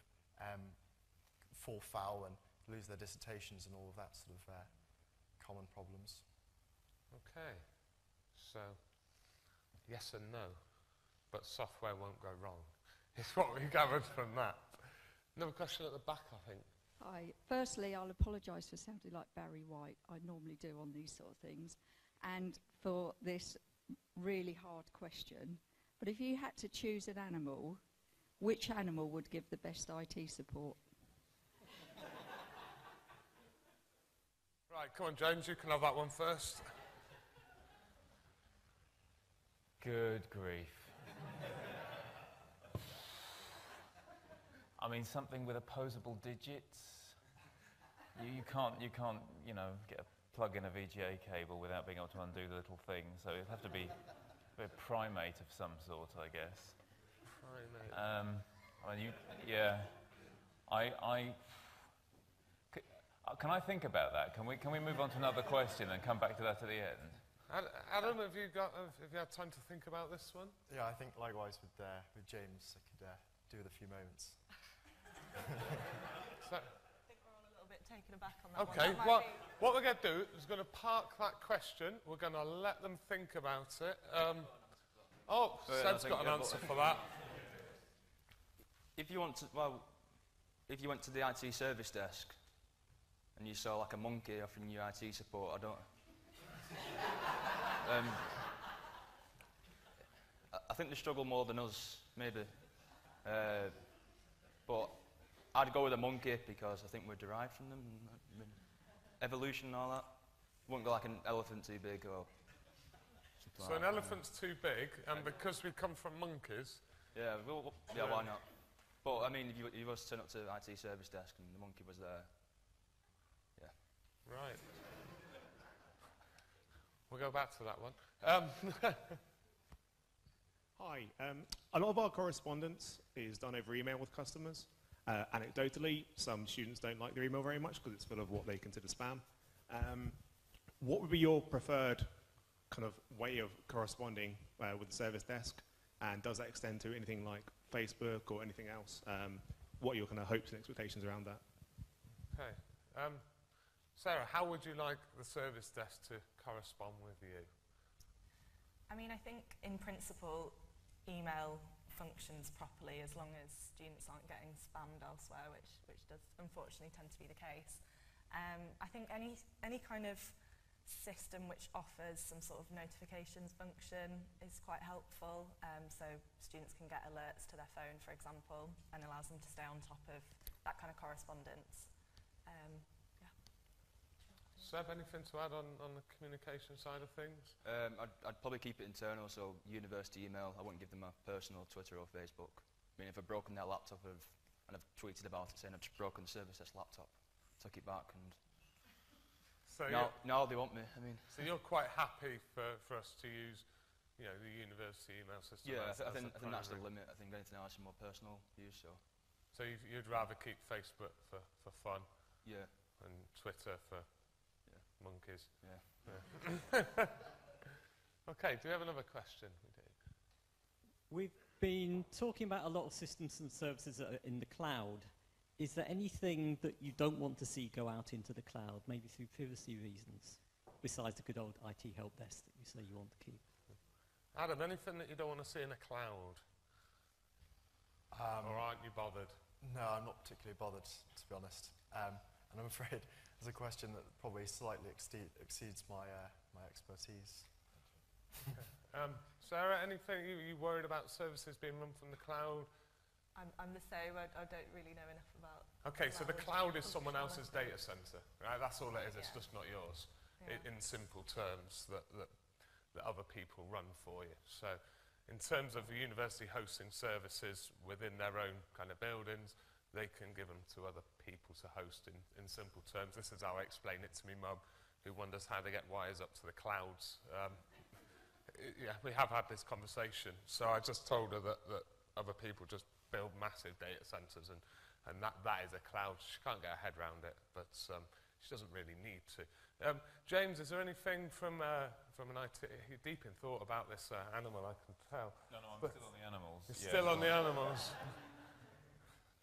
fall foul and lose their dissertations and all of that sort of common problems. Okay, so yes and no, but software won't go wrong. Is what we gathered from that. Another question at the back, I think. Hi. Firstly, I'll apologise for sounding like Barry White. I normally do on these sort of things. And for this really hard question. But if you had to choose an animal, which animal would give the best IT support? Right, come on, James, you can have that one first. Good grief. I mean, something with opposable digits. You can't, get a plug in a VGA cable without being able to undo the little thing. So it'd have to be a primate of some sort, I guess. Primate. Can I think about that? Can we move on to another question and come back to that at the end? Adam, have you had time to think about this one? Yeah, I think likewise with James, I could do with a few moments. So, I think we're all a little bit taken aback on that okay, one. what we're going to do is going to park that question. We're going to let them think about it. Seb's got an answer for that. If you went to the IT service desk and you saw like a monkey offering you IT support, I think they struggle more than us, maybe. But I'd go with a monkey because I think we're derived from them. I mean, evolution and all that. Wouldn't go like an elephant too big or something So like an that. elephant's too big, and because we come from monkeys... Yeah, yeah, why not? But, I mean, if you was to turn up to IT service desk and the monkey was there, yeah. Right. We'll go back to that one. Hi. A lot of our correspondence is done over email with customers. Anecdotally, some students don't like their email very much because it's full of what they consider spam. What would be your preferred kind of way of corresponding with the service desk? And does that extend to anything like Facebook or anything else? What are your kind of hopes and expectations around that? Okay. Sarah, how would you like the service desk to correspond with you? I mean, I think in principle, email functions properly as long as students aren't getting spammed elsewhere, which does unfortunately tend to be the case. I think any kind of system which offers some sort of notifications function is quite helpful, so students can get alerts to their phone, for example, and allows them to stay on top of that kind of correspondence. Seb, anything to add on the communication side of things? I'd probably keep it internal, so university email. I wouldn't give them my personal Twitter or Facebook. I mean, if I've broken their laptop and I've tweeted about it saying I've just broken the service desk laptop, took it back, and so now they want me. I mean, so you're quite happy for us to use, you know, the university email system? Yeah, I think that's the limit. I think anything else is more personal use. So you'd rather keep Facebook for fun? Yeah. And Twitter for monkeys? Yeah. Okay, do we have another question? We do. We've been talking about a lot of systems and services that are in the cloud. Is there anything that you don't want to see go out into the cloud, maybe through privacy reasons, besides the good old IT help desk that you say you want to keep? Adam, anything that you don't want to see in a cloud? Or aren't you bothered? No, I'm not particularly bothered, to be honest. And I'm afraid there's a question that probably slightly exceeds my expertise. Sarah, anything you worried about services being run from the cloud? I'm the same. I don't really know enough about. Okay, so the cloud is someone else's data centre, right? That's all it is. It's just not yours. Yeah. In simple terms, that other people run for you. So, in terms of the university hosting services within their own kind of buildings, they can give them to other people to host in simple terms. This is how I explain it to me mum, who wonders how they get wires up to the clouds. Yeah, we have had this conversation. So I just told her that other people just build massive data centres and that is a cloud. She can't get her head around it, but she doesn't really need to. James, is there anything from an IT... You're deep in thought about this animal, I can tell. No, I'm still on the animals. You're still on the animals.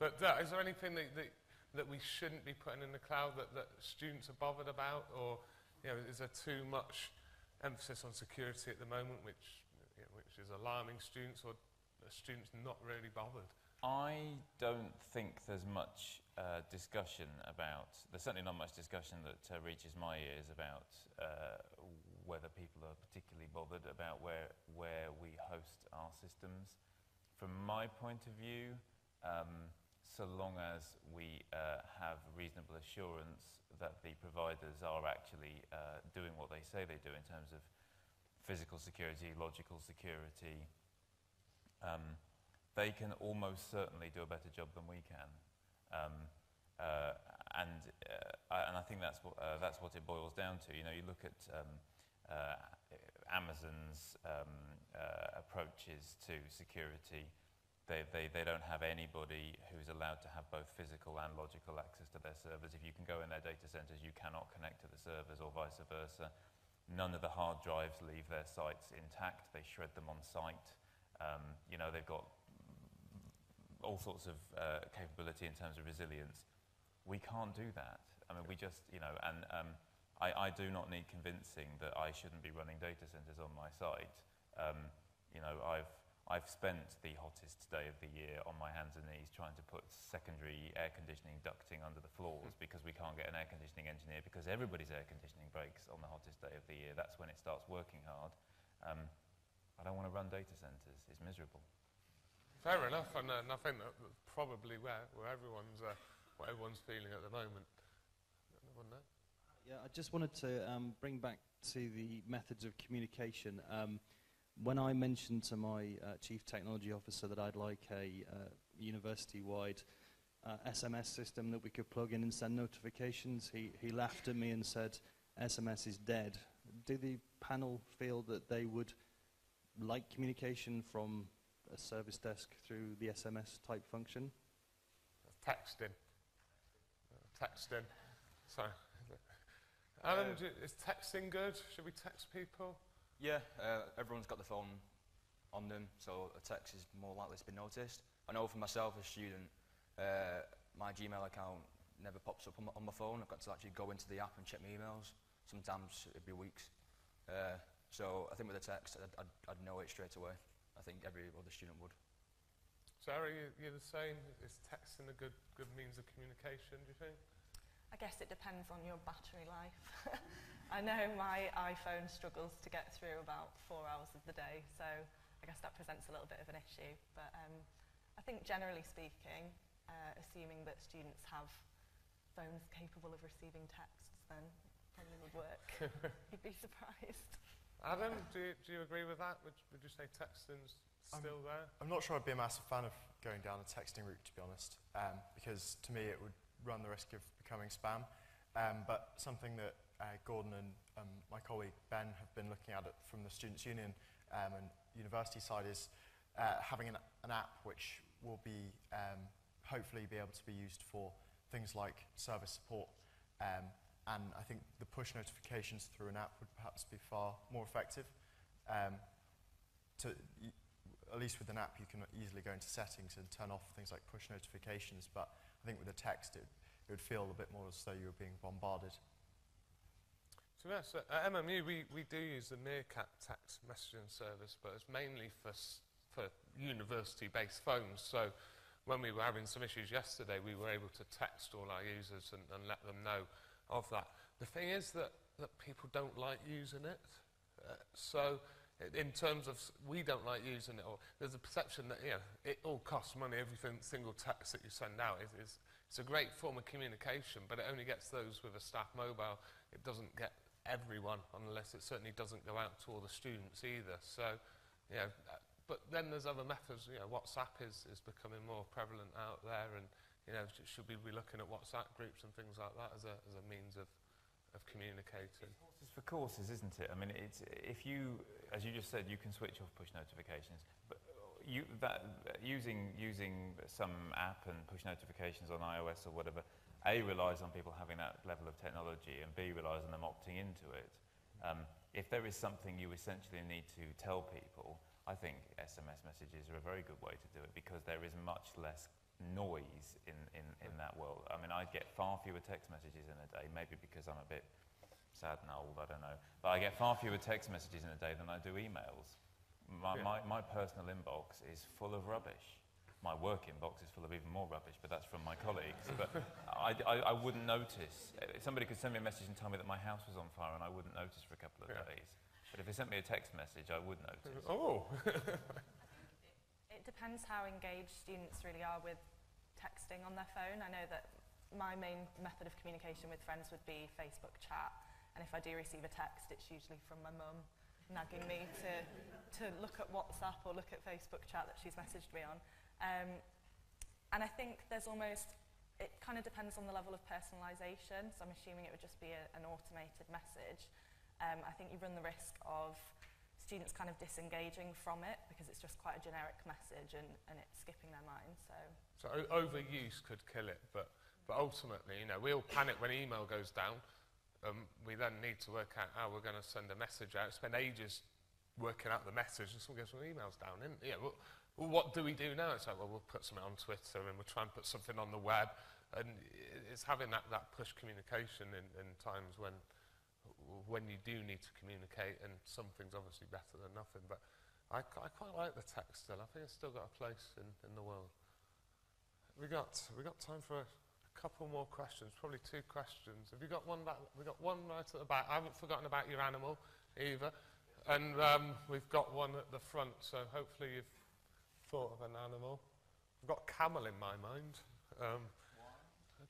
But is there anything that we shouldn't be putting in the cloud that students are bothered about? Or is there too much emphasis on security at the moment, which is alarming students, or are students not really bothered? I don't think there's much discussion about... There's certainly not much discussion that reaches my ears about whether people are particularly bothered about where we host our systems. From my point of view, so long as we have reasonable assurance that the providers are actually doing what they say they do in terms of physical security, logical security, they can almost certainly do a better job than we can. And I think that's what it boils down to. You look at Amazon's approaches to security. They don't have anybody who's allowed to have both physical and logical access to their servers. If you can go in their data centers, you cannot connect to the servers, or vice versa. None of the hard drives leave their sites intact. They shred them on site. They've got all sorts of capability in terms of resilience. We can't do that. I mean, we just, I do not need convincing that I shouldn't be running data centers on my site. I've spent the hottest day of the year on my hands and knees trying to put secondary air conditioning ducting under the floors because we can't get an air conditioning engineer because everybody's air conditioning breaks on the hottest day of the year. That's when it starts working hard. I don't want to run data centers. It's miserable. Fair enough, and I think that's probably where everyone's what everyone's feeling at the moment. Anyone know? Yeah, I just wanted to bring back to the methods of communication. When I mentioned to my Chief Technology Officer that I'd like a university-wide SMS system that we could plug in and send notifications, he laughed at me and said, SMS is dead. Do the panel feel that they would like communication from a service desk through the SMS type function? Texting. Texting. Sorry. Adam, is texting good? Should we text people? Yeah, everyone's got the phone on them, so a text is more likely to be noticed. I know for myself as a student, my Gmail account never pops up on my phone. I've got to actually go into the app and check my emails. Sometimes it'd be weeks. So I think with a text, I'd know it straight away. I think every other student would. Sarah, you're the same? Is texting a good means of communication, do you think? I guess it depends on your battery life. I know my iPhone struggles to get through about 4 hours of the day, so I guess that presents a little bit of an issue. But I think generally speaking, assuming that students have phones capable of receiving texts, then it probably would work. You'd be surprised. Adam, do you agree with that? Would you say texting's still there? I'm not sure I'd be a massive fan of going down a texting route, to be honest, because to me it would run the risk of becoming spam. But something that Gordon and my colleague Ben have been looking at it from the Students' Union and university side is having an app which will be hopefully be able to be used for things like service support. And I think the push notifications through an app would perhaps be far more effective. At least with an app, you can easily go into settings and turn off things like push notifications. But I think with a text, it would feel a bit more as though you were being bombarded. So yes, at MMU, we do use the Meerkat text messaging service, but it's mainly for university-based phones. So when we were having some issues yesterday, we were able to text all our users and let them know of that. The thing is that people don't like using it. So in terms of we don't like using it, or there's a perception that it all costs money. Every single text that you send out is it's a great form of communication, but it only gets those with a staff mobile. It doesn't get everyone, unless it certainly doesn't go out to all the students either. So but then there's other methods. WhatsApp is becoming more prevalent out there, and should we be looking at WhatsApp groups and things like that as a means of communicating? It's horses for courses, isn't it? I mean, if you, as you just said, you can switch off push notifications, but using some app and push notifications on iOS or whatever, A, relies on people having that level of technology, and B, relies on them opting into it. If there is something you essentially need to tell people, I think SMS messages are a very good way to do it, because there is much less noise in that world. I mean, I get far fewer text messages in a day, maybe because I'm a bit sad and old, I don't know. But I get far fewer text messages in a day than I do emails. My personal inbox is full of rubbish. My work inbox is full of even more rubbish, but that's from my colleagues. But I wouldn't notice. Somebody could send me a message and tell me that my house was on fire, and I wouldn't notice for a couple of days. But if they sent me a text message, I would notice. Oh! It depends how engaged students really are with texting on their phone. I know that my main method of communication with friends would be Facebook chat, and if I do receive a text, it's usually from my mum nagging me to look at WhatsApp or look at Facebook chat that she's messaged me on. And I think there's it kind of depends on the level of personalisation, so I'm assuming it would just be an automated message. I think you run the risk of students kind of disengaging from it because it's just quite a generic message and it's skipping their mind. So overuse could kill it, but ultimately, we all panic when email goes down. We then need to work out how we're going to send a message out. Spend ages working out the message, and someone goes, well, email's down, isn't it? Well, what do we do now? It's like, well, we'll put something on Twitter, and we'll try and put something on the web. And it's having that push communication in times when you do need to communicate, and something's obviously better than nothing. But I quite like the text still. I think it's still got a place in the world. We got time for a couple more questions, probably 2 questions. Have you got one back? We've got one right at the back. I haven't forgotten about your animal either. And we've got one at the front, so hopefully you've thought of an animal. I've got camel in my mind. I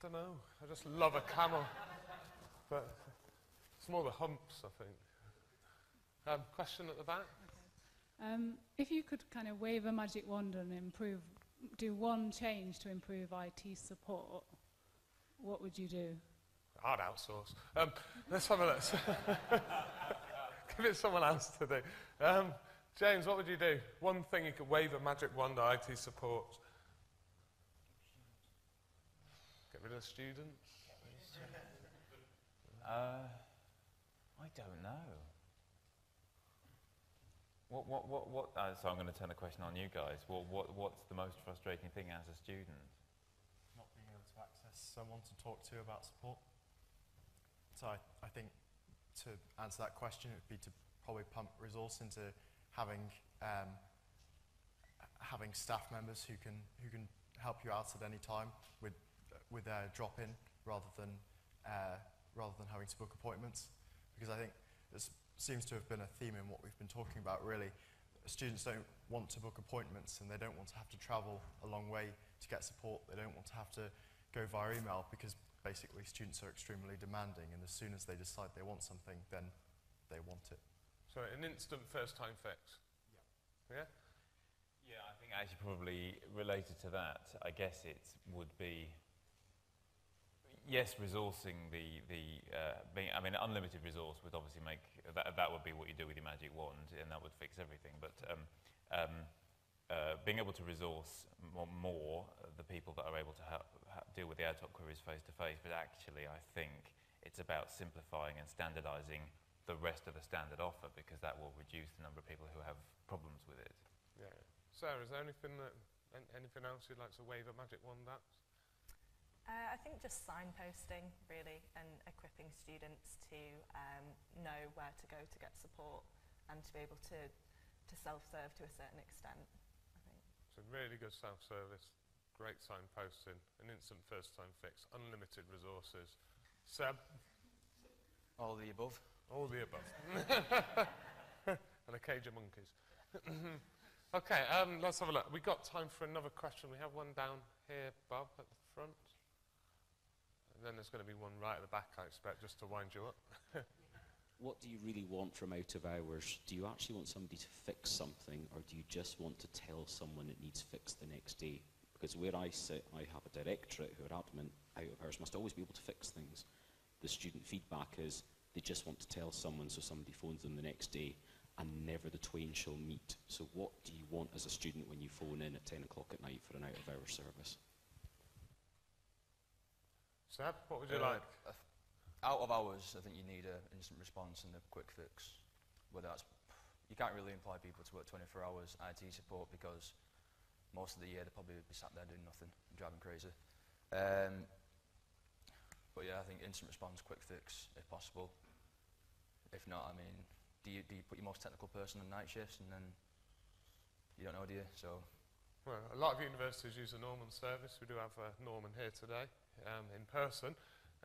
don't know. I just love a camel. But it's more the humps, I think. Question at the back? If you could kind of wave a magic wand and do one change to improve IT support, what would you do? I'd outsource. Let's have a look. Give it someone else to do. James, what would you do? One thing you could wave a magic wand at IT support. Get rid of students? I don't know. So I'm going to turn the question on you guys. What's the most frustrating thing as a student? Not being able to access someone to talk to about support. So I think to answer that question, it would be to probably pump resource into having staff members who can help you out at any time with their drop-in rather than having to book appointments, because I think this seems to have been a theme in what we've been talking about. Really, students don't want to book appointments and they don't want to have to travel a long way to get support. They don't want to have to go via email, because basically students are extremely demanding, and as soon as they decide they want something, then they want it. So an instant first-time fix? Yeah? Yeah, I think actually probably related to that, I guess it would be, yes, resourcing unlimited resource would obviously make, that would be what you do with your magic wand, and that would fix everything, but being able to resource more the people that are able to deal with the ad hoc queries face-to-face, but actually I think it's about simplifying and standardising the rest of the standard offer, because that will reduce the number of people who have problems with it. Yeah. Sarah, is there anything else you'd like to wave a magic wand at? I think just signposting, really, and equipping students to know where to go to get support and to be able to self-serve to a certain extent, I think. So really good self-service, great signposting, an instant first-time fix, unlimited resources. Seb? All the above. All the above. And a cage of monkeys. Okay, let's have a look. We've got time for another question. We have one down here, Bob, at the front. And then there's going to be one right at the back, I expect, just to wind you up. What do you really want from out of hours? Do you actually want somebody to fix something, or do you just want to tell someone it needs fixed the next day? Because where I sit, I have a directorate who are adamant out of hours must always be able to fix things. The student feedback is they just want to tell someone, so somebody phones them the next day, and never the twain shall meet. So what do you want as a student when you phone in at 10 o'clock at night for an out-of-hours service? Seb, what would you like? Out of hours, I think you need an instant response and a quick fix. Whether that's, you can't really employ people to work 24 hours IT support, because most of the year they'll probably be sat there doing nothing and driving crazy. But yeah, I think instant response, quick fix, if possible. If not, I mean, do you put your most technical person on night shifts, and then you don't know, do you? So. Well, a lot of universities use a Norman service. We do have Norman here today in person.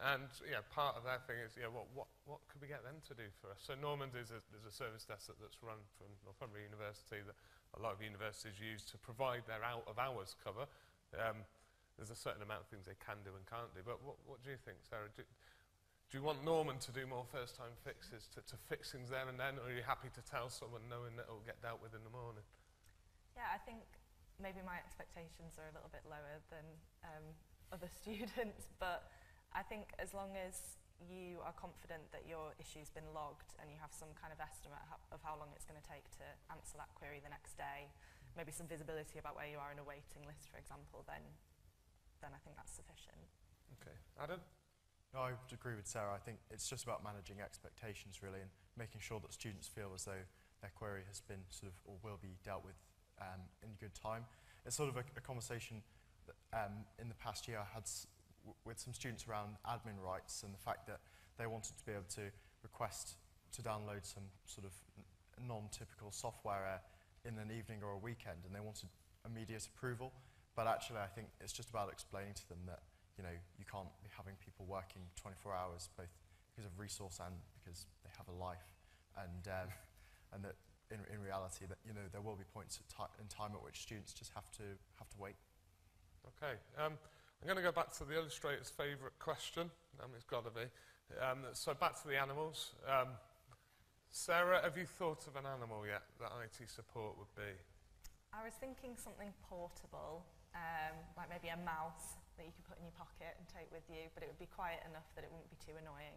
And part of that thing is, what could we get them to do for us? So Normand is a service desk that's run from Northumbria University that a lot of universities use to provide their out-of-hours cover. There's a certain amount of things they can do and can't do. But what do you think, Sarah? Do you want Normand to do more first-time fixes, to fix things there and then, or are you happy to tell someone knowing that it will get dealt with in the morning? Yeah, I think maybe my expectations are a little bit lower than other students, but I think as long as you are confident that your issue's been logged and you have some kind of estimate of how long it's going to take to answer that query the next day, maybe some visibility about where you are in a waiting list, for example, then I think that's sufficient. Okay. Adam? No, I would agree with Sarah. I think it's just about managing expectations, really, and making sure that students feel as though their query has been or will be dealt with in good time. It's sort of a conversation that in the past year I had with some students around admin rights, and the fact that they wanted to be able to request to download some sort of non-typical software in an evening or a weekend, and they wanted immediate approval. But actually, I think it's just about explaining to them that you can't be having people working 24 hours, both because of resource and because they have a life, and that in reality, that there will be points in time at which students just have to wait. Okay. I'm going to go back to the illustrator's favourite question. It's got to be. So back to the animals. Sarah, have you thought of an animal yet that IT support would be? I was thinking something portable, like maybe a mouse that you could put in your pocket and take with you, but it would be quiet enough that it wouldn't be too annoying,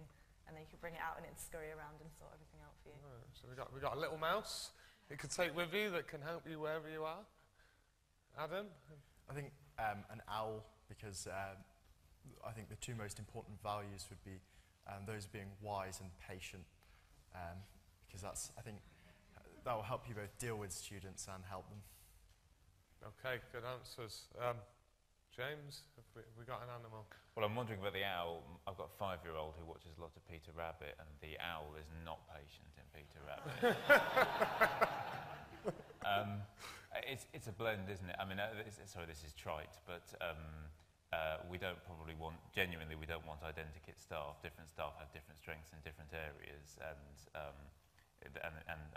and then you could bring it out and it'd scurry around and sort everything out for you. Right, so we've got a little mouse you could take with you that can help you wherever you are. Adam? I think an owl, because I think the two most important values would be those being wise and patient, because I think that will help you both deal with students and help them. Okay, good answers. James, have we got an animal? Well, I'm wondering about the owl. I've got a 5-year-old who watches a lot of Peter Rabbit, and the owl is not patient in Peter Rabbit. It's a blend, isn't it? I mean, sorry, this is trite, but we don't probably want, genuinely, we don't want identikit staff. Different staff have different strengths in different areas, and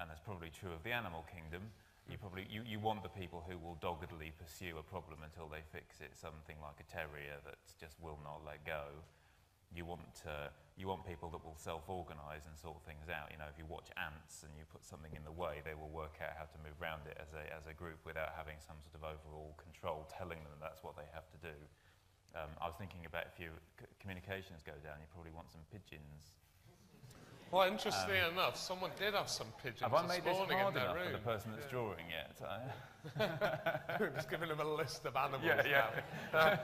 that's probably true of the animal kingdom. You want the people who will doggedly pursue a problem until they fix it. Something like a terrier that just will not let go. You want people that will self-organise and sort things out. If you watch ants and you put something in the way, they will work out how to move around it as a group without having some sort of overall control telling them that's what they have to do. I was thinking about if your communications go down, you probably want some pigeons. Well, interestingly enough, someone did have some pigeons have I made this this morning hard in their enough room. for the person that's drawing it? Just giving them a list of animals Yeah. now.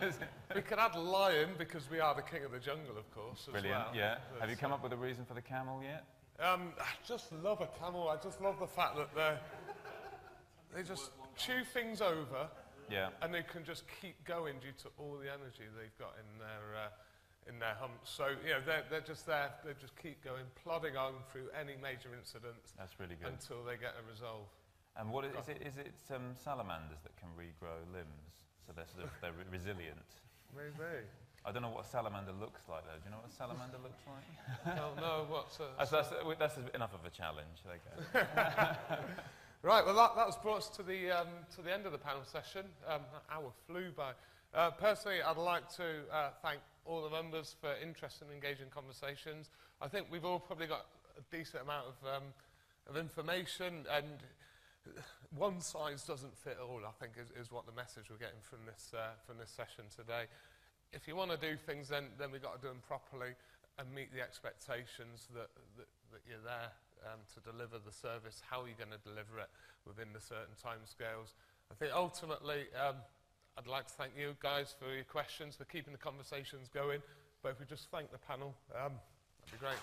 We could add lion, because we are the king of the jungle, of course, as Brilliant, well. yeah. Have you come up with a reason for the camel yet? I just love a camel. I just love the fact that they just chew things over, and they can just keep going due to all the energy they've got in their humps. So, they're just there. They just keep going, plodding on through any major incident. That's really good. Until they get a resolve. And what is it salamanders that can regrow limbs? So they're resilient? Maybe. I don't know what a salamander looks like, though. Do you know what a salamander looks like? Don't know what's a... That's enough of a challenge. There you go. Right, well, that's brought us to the end of the panel session. That hour flew by. Personally, I'd like to thank all the members for interesting and engaging conversations. I think we've all probably got a decent amount of information, and one size doesn't fit all, I think, is what the message we're getting from this session today. If you want to do things, then we've got to do them properly and meet the expectations that you're there to deliver the service. How are you going to deliver it within the certain timescales? I think ultimately, I'd like to thank you guys for your questions, for keeping the conversations going. But if we just thank the panel, that'd be great.